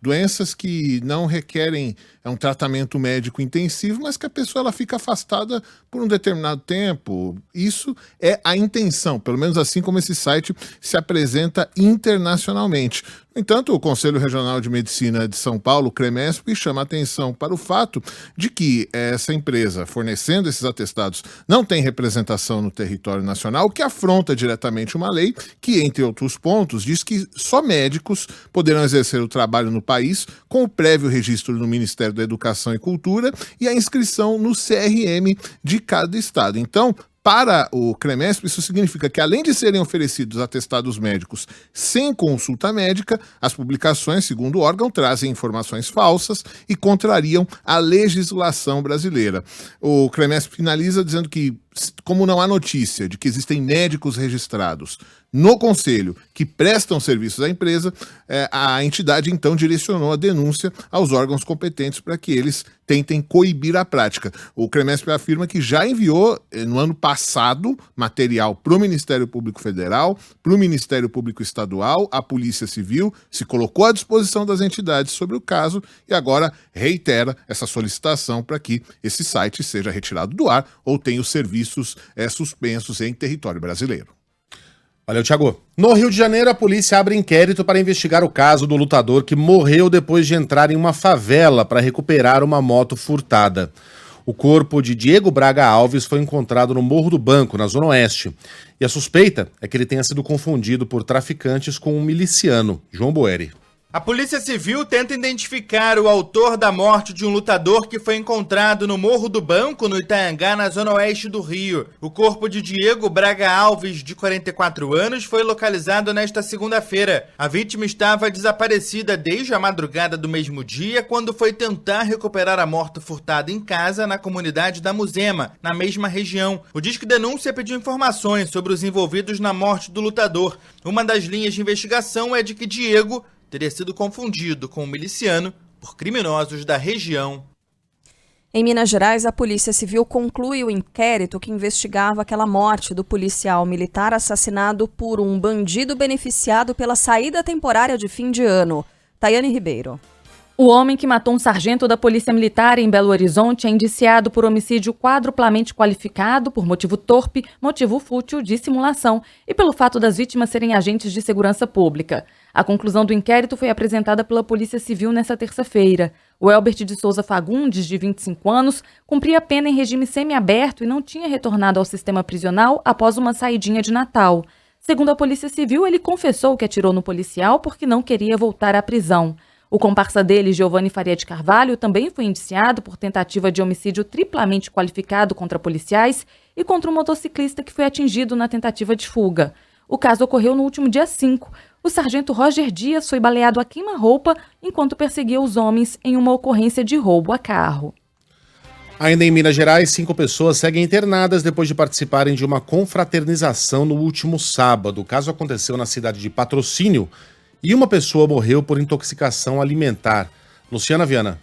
doenças que não requerem um tratamento médico intensivo, mas que a pessoa ela fica afastada por um determinado tempo. Isso é a intenção, pelo menos assim como esse site se apresenta internacionalmente. No entanto, o Conselho Regional de Medicina de São Paulo, o CREMESP, chama a atenção para o fato de que essa empresa, fornecendo esses atestados, não tem representação no território nacional, o que afronta diretamente uma lei que, entre outros pontos, diz que só médicos poderão exercer o trabalho no país com o prévio registro no Ministério da Educação e Cultura e a inscrição no CRM de cada estado. Então, Para o CREMESP, isso significa que, além de serem oferecidos atestados médicos sem consulta médica, as publicações, segundo o órgão, trazem informações falsas e contrariam a legislação brasileira. O CREMESP finaliza dizendo que, como não há notícia de que existem médicos registrados no Conselho que prestam serviços à empresa, a entidade então direcionou a denúncia aos órgãos competentes para que eles tentem coibir a prática. O CREMESP afirma que já enviou, no ano passado, material para o Ministério Público Federal, para o Ministério Público Estadual, à Polícia Civil, se colocou à disposição das entidades sobre o caso e agora reitera essa solicitação para que esse site seja retirado do ar ou tenha os serviços suspensos em território brasileiro. Valeu, Thiago. No Rio de Janeiro, a polícia abre inquérito para investigar o caso do lutador que morreu depois de entrar em uma favela para recuperar uma moto furtada. O corpo de Diego Braga Alves foi encontrado no Morro do Banco, na Zona Oeste. E a suspeita é que ele tenha sido confundido por traficantes com um miliciano, João Boeri. A Polícia Civil tenta identificar o autor da morte de um lutador que foi encontrado no Morro do Banco, no Itanhangá, na zona oeste do Rio. O corpo de Diego Braga Alves, de 44 anos, foi localizado nesta segunda-feira. A vítima estava desaparecida desde a madrugada do mesmo dia, quando foi tentar recuperar a moto furtada em casa na comunidade da Muzema, na mesma região. O Disque Denúncia pediu informações sobre os envolvidos na morte do lutador. Uma das linhas de investigação é de que Diego teria sido confundido com um miliciano por criminosos da região. Em Minas Gerais, a Polícia Civil conclui o inquérito que investigava aquela morte do policial militar assassinado por um bandido beneficiado pela saída temporária de fim de ano. Tayane Ribeiro. O homem que matou um sargento da Polícia Militar em Belo Horizonte é indiciado por homicídio quadruplamente qualificado, por motivo torpe, motivo fútil, dissimulação e pelo fato das vítimas serem agentes de segurança pública. A conclusão do inquérito foi apresentada pela Polícia Civil nesta terça-feira. O Elbert de Souza Fagundes, de 25 anos, cumpria pena em regime semiaberto e não tinha retornado ao sistema prisional após uma saidinha de Natal. Segundo a Polícia Civil, ele confessou que atirou no policial porque não queria voltar à prisão. O comparsa dele, Giovanni Faria de Carvalho, também foi indiciado por tentativa de homicídio triplamente qualificado contra policiais e contra um motociclista que foi atingido na tentativa de fuga. O caso ocorreu no último dia 5. O sargento Roger Dias foi baleado a queima-roupa enquanto perseguia os homens em uma ocorrência de roubo a carro. Ainda em Minas Gerais, 5 pessoas seguem internadas depois de participarem de uma confraternização no último sábado. O caso aconteceu na cidade de Patrocínio e uma pessoa morreu por intoxicação alimentar. Luciana Viana.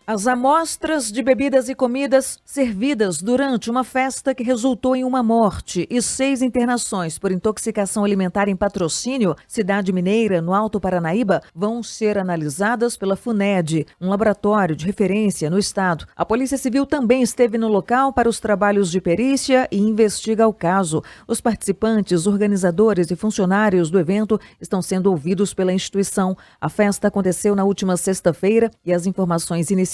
As amostras de bebidas e comidas servidas durante uma festa que resultou em uma morte e 6 internações por intoxicação alimentar em Patrocínio, cidade mineira, no Alto Paranaíba, vão ser analisadas pela FUNED, um laboratório de referência no estado. A Polícia Civil também esteve no local para os trabalhos de perícia e investiga o caso. Os participantes, organizadores e funcionários do evento estão sendo ouvidos pela instituição. A festa aconteceu na última sexta-feira e as informações iniciais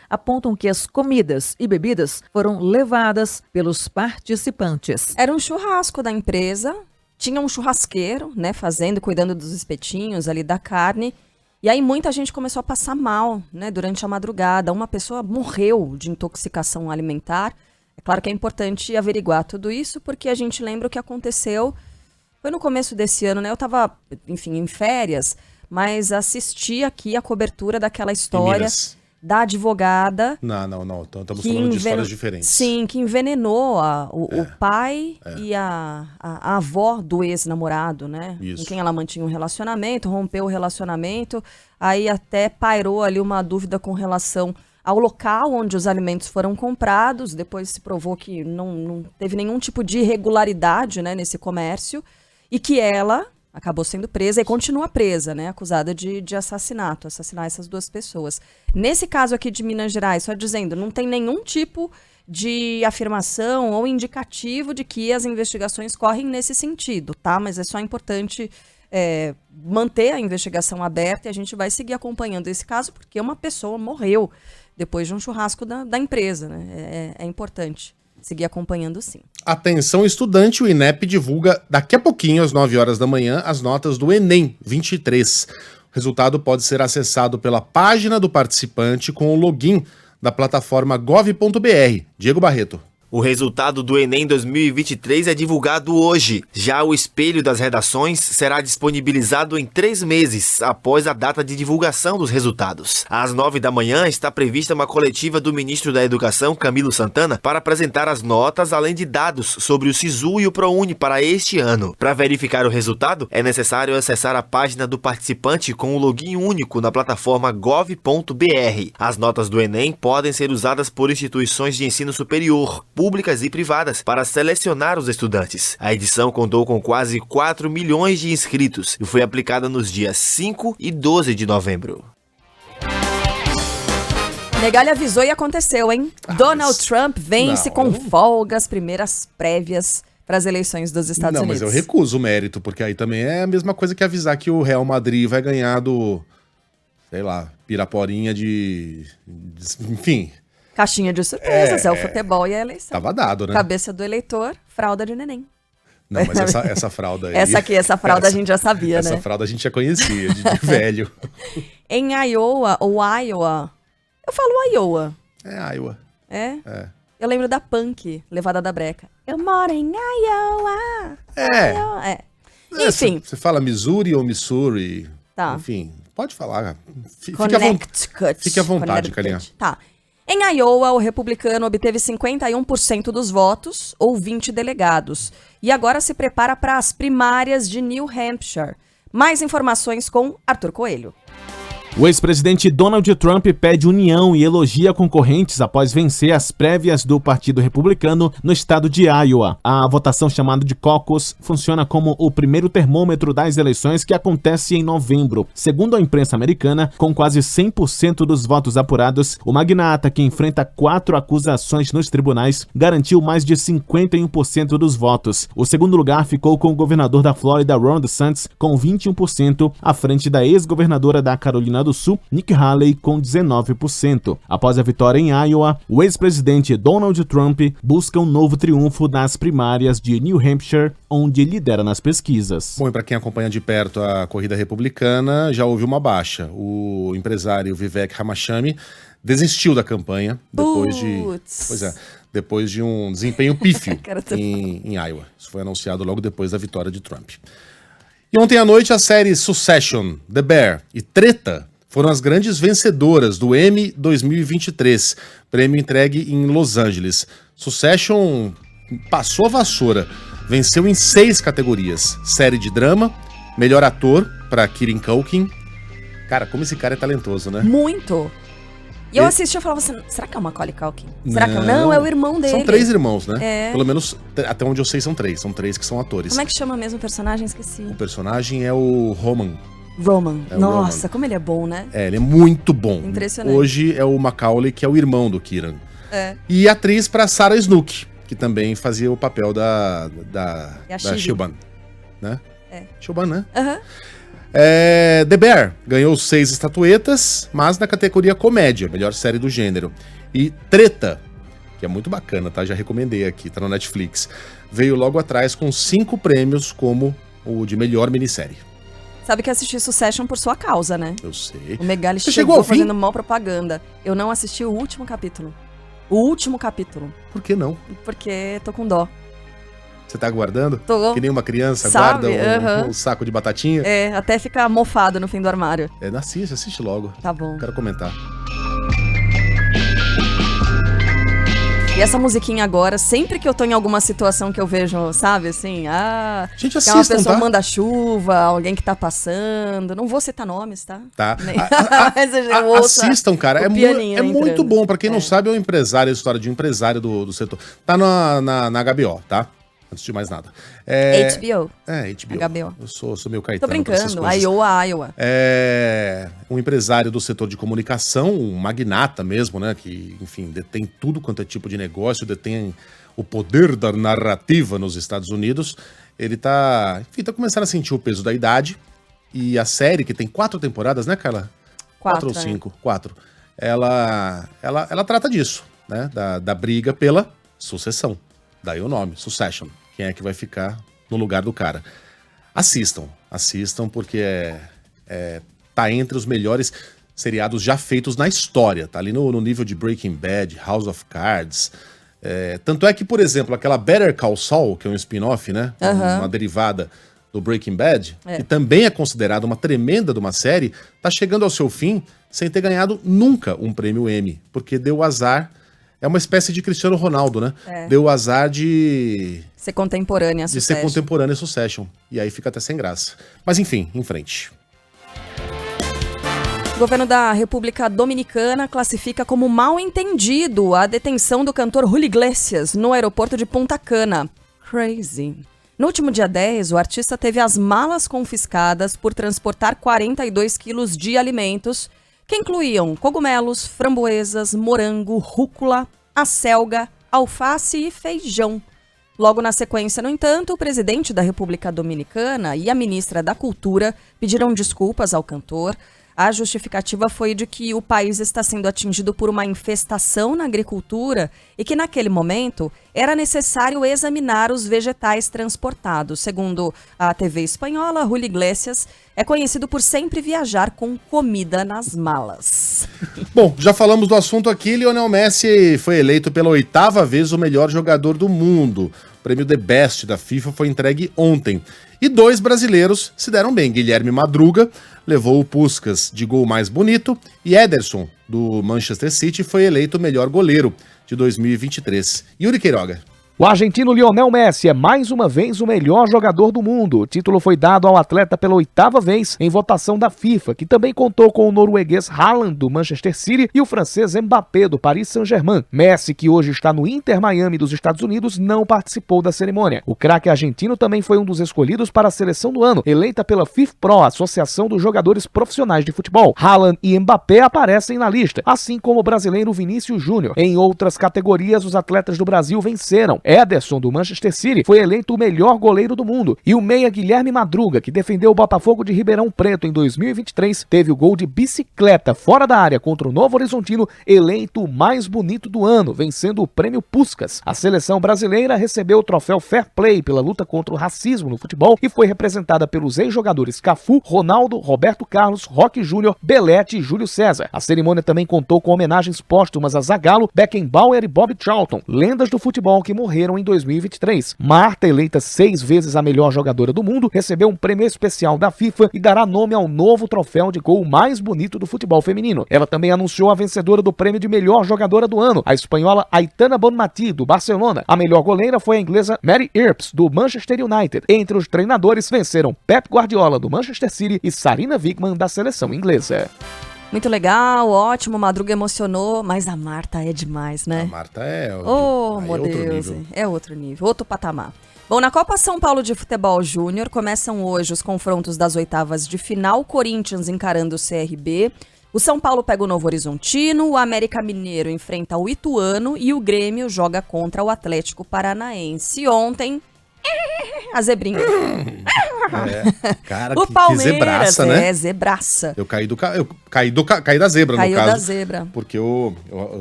apontam que as comidas e bebidas foram levadas pelos participantes. Era um churrasco da empresa, tinha um churrasqueiro, né, fazendo, cuidando dos espetinhos ali da carne, e aí muita gente começou a passar mal, né, durante a madrugada. Uma pessoa morreu de intoxicação alimentar. É claro que é importante averiguar tudo isso, porque a gente lembra o que aconteceu, foi no começo desse ano, né, eu estava, enfim, em férias, mas assisti aqui a cobertura daquela história da advogada. Não. Estamos falando de histórias diferentes. Sim, que envenenou o pai e a avó do ex-namorado, né? Isso. Com quem ela mantinha um relacionamento, rompeu o relacionamento. Aí até pairou ali uma dúvida com relação ao local onde os alimentos foram comprados. Depois se provou que não teve nenhum tipo de irregularidade, né, nesse comércio. E que ela acabou sendo presa e continua presa, né? Acusada de assassinar essas 2 pessoas. Nesse caso aqui de Minas Gerais, só dizendo, não tem nenhum tipo de afirmação ou indicativo de que as investigações correm nesse sentido, tá? Mas é só importante manter a investigação aberta e a gente vai seguir acompanhando esse caso, porque uma pessoa morreu depois de um churrasco da empresa, né? É importante seguir acompanhando, sim. Atenção estudante, o INEP divulga daqui a pouquinho, às 9 horas da manhã, as notas do Enem 23. O resultado pode ser acessado pela página do participante com o login da plataforma gov.br. Diego Barreto. O resultado do Enem 2023 é divulgado hoje. Já o espelho das redações será disponibilizado em 3 meses após a data de divulgação dos resultados. Às 9 da manhã está prevista uma coletiva do ministro da Educação, Camilo Santana, para apresentar as notas, além de dados sobre o SISU e o ProUni para este ano. Para verificar o resultado, é necessário acessar a página do participante com o login único na plataforma gov.br. As notas do Enem podem ser usadas por instituições de ensino superior, públicas e privadas, para selecionar os estudantes. A edição contou com quase 4 milhões de inscritos e foi aplicada nos dias 5 e 12 de novembro. Megali avisou e aconteceu, hein? Donald Trump vence com folga as primeiras prévias para as eleições dos Estados Unidos. Não, mas eu recuso o mérito, porque aí também é a mesma coisa que avisar que o Real Madrid vai ganhar do, sei lá, Piraporinha enfim... Caixinha de surpresas, é o futebol e a eleição. Tava dado, né? Cabeça do eleitor, fralda de neném. Não, mas essa fralda aí... Essa fralda a gente já sabia, né? Essa fralda a gente já conhecia, de velho. Em Iowa, ou Iowa... Eu falo Iowa. É Iowa. É? É. Eu lembro da Punk, Levada da Breca. Eu moro em Iowa. Iowa. Enfim. Você fala Missouri ou Missouri? Tá. Enfim, pode falar. Connecticut. Fique à vontade, Carinha. Tá. Em Iowa, o republicano obteve 51% dos votos, ou 20 delegados, e agora se prepara para as primárias de New Hampshire. Mais informações com Arthur Coelho. O ex-presidente Donald Trump pede união e elogia concorrentes após vencer as prévias do Partido Republicano no estado de Iowa. A votação chamada de caucus funciona como o primeiro termômetro das eleições que acontece em novembro. Segundo a imprensa americana, com quase 100% dos votos apurados, o magnata, que enfrenta 4 acusações nos tribunais, garantiu mais de 51% dos votos. O segundo lugar ficou com o governador da Flórida, Ron DeSantis, com 21%, à frente da ex-governadora da Carolina do Sul, Nikki Haley, com 19%. Após a vitória em Iowa, o ex-presidente Donald Trump busca um novo triunfo nas primárias de New Hampshire, onde lidera nas pesquisas. Bom, e para quem acompanha de perto a corrida republicana, já houve uma baixa. O empresário Vivek Ramaswamy desistiu da campanha depois de um desempenho pífio em Iowa. Isso foi anunciado logo depois da vitória de Trump. E ontem à noite, a série Succession, The Bear e Treta foram as grandes vencedoras do Emmy 2023, prêmio entregue em Los Angeles. Succession passou a vassoura, venceu em 6 categorias. Série de drama, melhor ator para Kieran Culkin. Cara, como esse cara é talentoso, né? Muito! E eu assisti e falava assim, será que é o Macaulay Culkin? Será que não? É o irmão dele. São 3 irmãos, né? É. Pelo menos, até onde eu sei, são 3. São 3 que são atores. Como é que chama mesmo o personagem? Esqueci. O personagem é o Roman. Nossa, Roman. Como ele é bom, né? É, ele é muito bom. Impressionante. Hoje é o Macaulay, que é o irmão do Kieran. É. E atriz para Sarah Snook, que também fazia o papel da Siobhan, né? Siobhan, né? Aham. The Bear ganhou 6 estatuetas, mas na categoria comédia, melhor série do gênero. E Treta, que é muito bacana, tá? Já recomendei aqui, tá no Netflix. Veio logo atrás com 5 prêmios como o de melhor minissérie. Sabe que assisti Succession por sua causa, né? Eu sei. O Megali chegou fazendo mal propaganda. Eu não assisti o último capítulo. Por que não? Porque tô com dó. Você tá aguardando? Tô. Que nem uma criança Sabe? guarda um saco de batatinha? Até ficar mofado no fim do armário. Assiste logo. Tá bom. Quero comentar. E essa musiquinha agora, sempre que eu tô em alguma situação que eu vejo, sabe, assim, gente, que é uma pessoa manda-chuva, alguém que tá passando, não vou citar nomes, tá? Tá. Assistam, cara, é muito bom. Pra quem não sabe, é um empresário, a história de um empresário do setor. Tá na HBO, tá? Antes de mais nada. HBO. HBO. HBO. Eu sou meio caetano. Tô brincando, Iowa. É um empresário do setor de comunicação, um magnata mesmo, né? Que, enfim, detém tudo quanto é tipo de negócio, detém o poder da narrativa nos Estados Unidos. Ele tá começando a sentir o peso da idade. E a série, que tem 4 temporadas, né, Carla? 4 ou 5? 4. Ela trata disso, né? Da briga pela sucessão. Daí o nome, Succession. Quem é que vai ficar no lugar do cara? Assistam porque tá entre os melhores seriados já feitos na história. Tá ali no nível de Breaking Bad, House of Cards, Tanto é que, por exemplo, aquela Better Call Saul, que é um spin-off, né? Uma derivada do Breaking Bad, que também é considerada uma tremenda de uma série, tá chegando ao seu fim sem ter ganhado nunca um prêmio Emmy, porque deu azar. É uma espécie de Cristiano Ronaldo, né? Deu azar de ser contemporânea, Succession. E aí fica até sem graça. Mas enfim, em frente. O governo da República Dominicana classifica como mal entendido a detenção do cantor Julio Iglesias no aeroporto de Punta Cana. Crazy. No último dia 10, o artista teve as malas confiscadas por transportar 42 quilos de alimentos que incluíam cogumelos, framboesas, morango, rúcula, acelga, alface e feijão. Logo na sequência, no entanto, o presidente da República Dominicana e a ministra da Cultura pediram desculpas ao cantor. A justificativa foi de que o país está sendo atingido por uma infestação na agricultura e que, naquele momento, era necessário examinar os vegetais transportados. Segundo a TV espanhola, Julio Iglesias é conhecido por sempre viajar com comida nas malas. Bom, já falamos do assunto aqui. Lionel Messi foi eleito pela 8ª vez o melhor jogador do mundo. O prêmio The Best da FIFA foi entregue ontem. E 2 brasileiros se deram bem. Guilherme Madruga levou o Puskás de gol mais bonito e Ederson, do Manchester City, foi eleito o melhor goleiro de 2023. Yuri Queiroga. O argentino Lionel Messi é mais uma vez o melhor jogador do mundo. O título foi dado ao atleta pela 8ª vez em votação da FIFA, que também contou com o norueguês Haaland, do Manchester City, e o francês Mbappé, do Paris Saint-Germain. Messi, que hoje está no Inter Miami dos Estados Unidos, não participou da cerimônia. O craque argentino também foi um dos escolhidos para a seleção do ano, eleita pela FIFPro, Associação dos Jogadores Profissionais de Futebol. Haaland e Mbappé aparecem na lista, assim como o brasileiro Vinícius Júnior. Em outras categorias, os atletas do Brasil venceram. Ederson, do Manchester City, foi eleito o melhor goleiro do mundo. E o meia Guilherme Madruga, que defendeu o Botafogo de Ribeirão Preto em 2023, teve o gol de bicicleta fora da área contra o Novo Horizontino, eleito o mais bonito do ano, vencendo o prêmio Puskás. A seleção brasileira recebeu o troféu Fair Play pela luta contra o racismo no futebol e foi representada pelos ex-jogadores Cafu, Ronaldo, Roberto Carlos, Roque Júnior, Belete e Júlio César. A cerimônia também contou com homenagens póstumas a Zagallo, Beckenbauer e Bob Charlton, lendas do futebol que morreram em 2023. Marta, eleita 6 vezes a melhor jogadora do mundo, recebeu um prêmio especial da FIFA e dará nome ao novo troféu de gol mais bonito do futebol feminino. Ela também anunciou a vencedora do prêmio de melhor jogadora do ano, a espanhola Aitana Bonmatí, do Barcelona. A melhor goleira foi a inglesa Mary Earps, do Manchester United. Entre os treinadores, venceram Pep Guardiola, do Manchester City, e Sarina Wiegman, da seleção inglesa. Muito legal, ótimo, Madruga emocionou, mas a Marta é demais, né? A Marta é... meu Deus, é outro nível, outro patamar. Bom, na Copa São Paulo de Futebol Júnior, começam hoje os confrontos das oitavas de final, Corinthians encarando o CRB, o São Paulo pega o Novo Horizontino, o América Mineiro enfrenta o Ituano e o Grêmio joga contra o Atlético Paranaense. Ontem, a zebrinha. Cara, o que zebraça, né? Zebraça. Eu caí da zebra, Caiu no caso. da zebra. Porque eu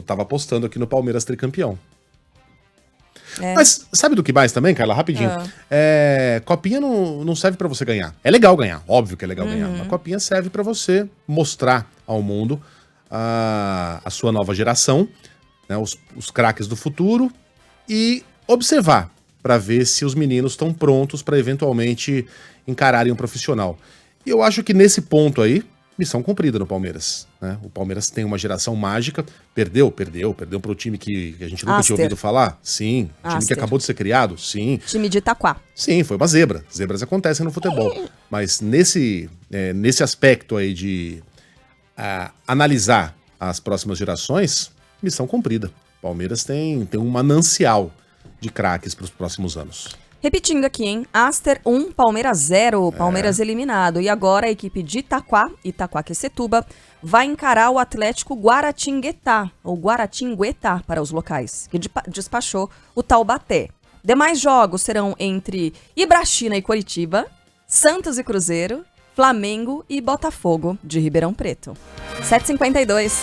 tava apostando aqui no Palmeiras tricampeão. Mas sabe do que mais também, Carla? Rapidinho. Copinha não serve pra você ganhar. É legal ganhar, óbvio que é legal ganhar. A Copinha serve pra você mostrar ao mundo a sua nova geração, né, os craques do futuro, e observar para ver se os meninos estão prontos para eventualmente encararem um profissional. E eu acho que nesse ponto aí, missão cumprida no Palmeiras, né? O Palmeiras tem uma geração mágica, perdeu para o time que a gente nunca tinha ouvido falar. Sim, o time que acabou de ser criado, sim. Time de Itaquá. Sim, foi uma zebra. Zebras acontecem no futebol. Mas nesse aspecto aí de analisar as próximas gerações, missão cumprida. Palmeiras tem um manancial de craques para os próximos anos. Repetindo aqui, hein? Aster 1, Palmeiras 0, Palmeiras eliminado. E agora a equipe de Itaquaquecetuba, vai encarar o Atlético Guaratinguetá, ou Guaratinguetá para os locais, que despachou o Taubaté. Demais jogos serão entre Ibrachina e Coritiba, Santos e Cruzeiro, Flamengo e Botafogo de Ribeirão Preto. 7h52.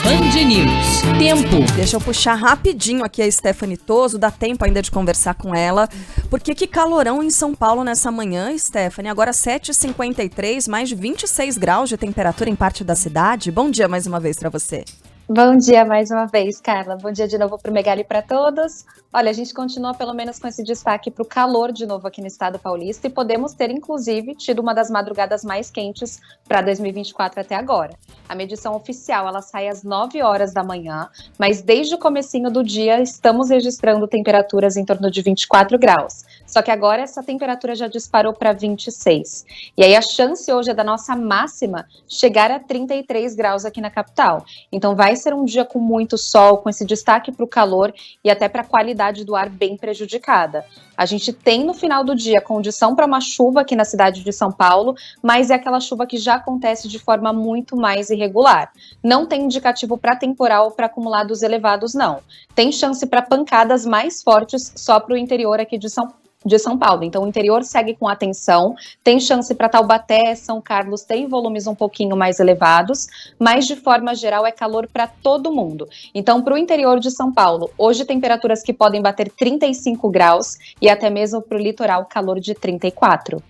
Band News. Tempo. Deixa eu puxar rapidinho aqui a Stephanie Toso, dá tempo ainda de conversar com ela. Porque que calorão em São Paulo nessa manhã, Stephanie. Agora 7h53, mais de 26 graus de temperatura em parte da cidade. Bom dia mais uma vez para você. Bom dia mais uma vez, Carla. Bom dia de novo para o Megali e para todos. Olha, a gente continua pelo menos com esse destaque para o calor de novo aqui no estado paulista e podemos ter, inclusive, tido uma das madrugadas mais quentes para 2024 até agora. A medição oficial, ela sai às 9 horas da manhã, mas desde o comecinho do dia estamos registrando temperaturas em torno de 24 graus. Só que agora essa temperatura já disparou para 26. E aí a chance hoje é da nossa máxima chegar a 33 graus aqui na capital. Então vai ser um dia com muito sol, com esse destaque para o calor e até para a qualidade do ar bem prejudicada. A gente tem no final do dia condição para uma chuva aqui na cidade de São Paulo, mas é aquela chuva que já acontece de forma muito mais irregular. Não tem indicativo para temporal ou para acumulados elevados, não. Tem chance para pancadas mais fortes só para o interior aqui de São Paulo. Então o interior segue com atenção, tem chance para Taubaté, São Carlos, tem volumes um pouquinho mais elevados, mas de forma geral é calor para todo mundo. Então para o interior de São Paulo, hoje temperaturas que podem bater 35 graus e até mesmo para o litoral calor de 34.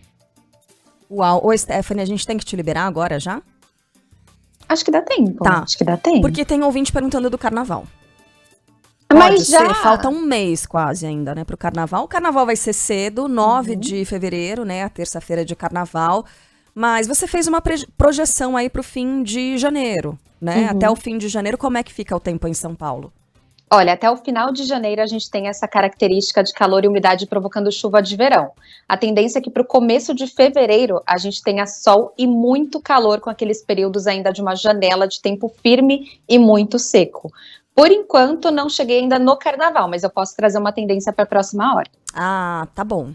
Uau, ô Stephanie, a gente tem que te liberar agora já? Acho que dá tempo, tá. Acho que dá tempo. Porque tem ouvinte perguntando do carnaval. Mas já falta um mês quase ainda, né, pro carnaval. O carnaval vai ser cedo, 9 de fevereiro, né, a terça-feira de carnaval. Mas você fez uma projeção aí pro fim de janeiro, né? Até o fim de janeiro, como é que fica o tempo em São Paulo? Olha, até o final de janeiro a gente tem essa característica de calor e umidade provocando chuva de verão. A tendência é que para o começo de fevereiro a gente tenha sol e muito calor com aqueles períodos ainda de uma janela de tempo firme e muito seco. Por enquanto, não cheguei ainda no carnaval, mas eu posso trazer uma tendência para a próxima hora. Ah, tá bom.